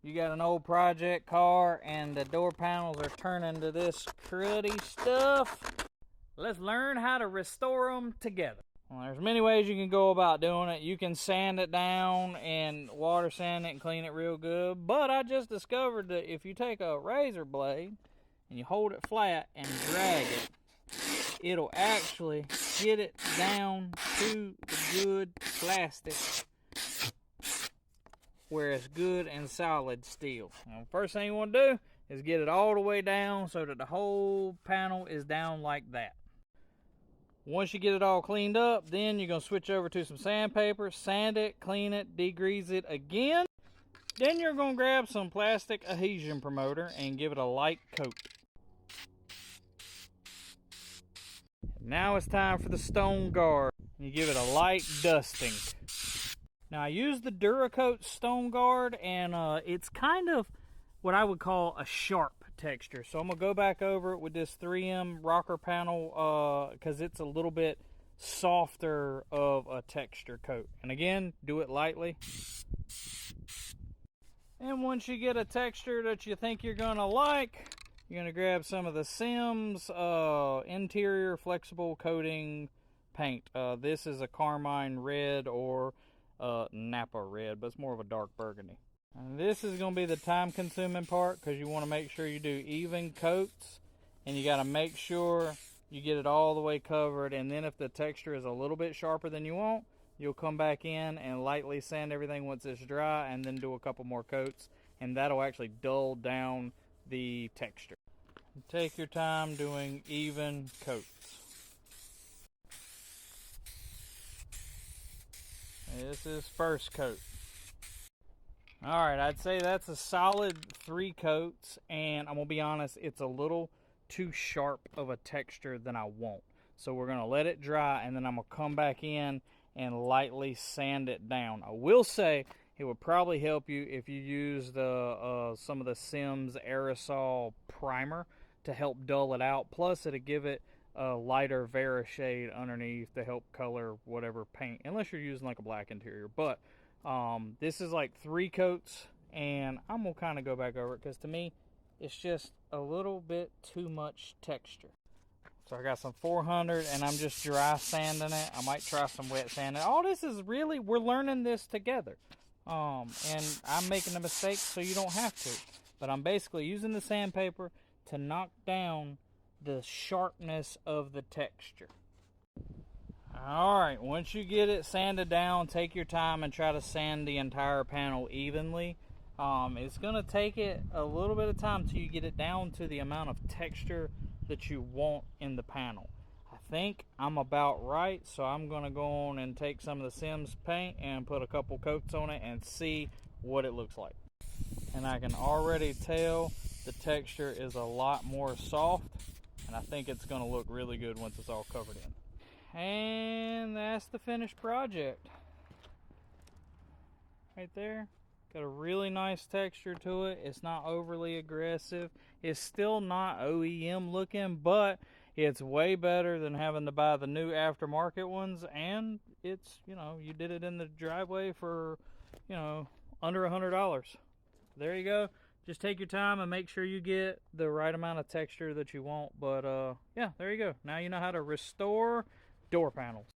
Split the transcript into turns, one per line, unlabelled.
you got an old project car and the door panels are turning to this cruddy stuff. Let's learn how to restore them together. Well, there's many ways you can go about doing it. You can sand it down and water sand it and clean it real good. But I just discovered that if you take a razor blade and you hold it flat and drag it, it'll actually get it down to the good plastic where it's good and solid steel. Now, first thing you want to do is get it all the way down so that the whole panel is down like that. Once you get it all cleaned up, then you're going to switch over to some sandpaper, sand it, clean it, degrease it again. Then you're going to grab some plastic adhesion promoter and give it a light coat. Now it's time for the stone guard. You give it a light dusting. Now I use the Duracoat stone guard, and it's kind of what I would call a sharp texture. So I'm going to go back over it with this 3M rocker panel because it's a little bit softer of a texture coat. And again, do it lightly. And once you get a texture that you think you're going to like, you're going to grab some of the Sims interior flexible coating paint. This is a carmine red or Napa red, but it's more of a dark burgundy. And this is going to be the time consuming part because you want to make sure you do even coats, and you got to make sure you get it all the way covered. And then if the texture is a little bit sharper than you want, you'll come back in and lightly sand everything once it's dry, and then do a couple more coats, and that'll actually dull down the texture. Take your time doing even coats. This is first coat. Alright, I'd say that's a solid 3 coats, and I'm going to be honest, it's a little too sharp of a texture than I want. So we're going to let it dry, and then I'm going to come back in and lightly sand it down. I will say it would probably help you if you use the some of the Sims aerosol primer to help dull it out. Plus, it'll give it a lighter Vera shade underneath to help color whatever paint, unless you're using like a black interior. But this is like 3 coats, and I'm gonna kind of go back over it because to me it's just a little bit too much texture. So I got some 400 and I'm just dry sanding it. I might try some wet sanding. All this is really, we're learning this together, and I'm making a mistake so you don't have to, but I'm basically using the sandpaper to knock down the sharpness of the texture. Alright, once you get it sanded down, take your time and try to sand the entire panel evenly. It's going to take it a little bit of time till you get it down to the amount of texture that you want in the panel. I think I'm about right, so I'm going to go on and take some of the Sims paint and put a couple coats on it and see what it looks like. And I can already tell the texture is a lot more soft, and I think it's going to look really good once it's all covered in. And that's the finished project. Right there. Got a really nice texture to it. It's not overly aggressive. It's still not OEM looking, but it's way better than having to buy the new aftermarket ones. And it's, you did it in the driveway for, under $100. There you go. Just take your time and make sure you get the right amount of texture that you want. But yeah, there you go. Now you know how to restore door panels.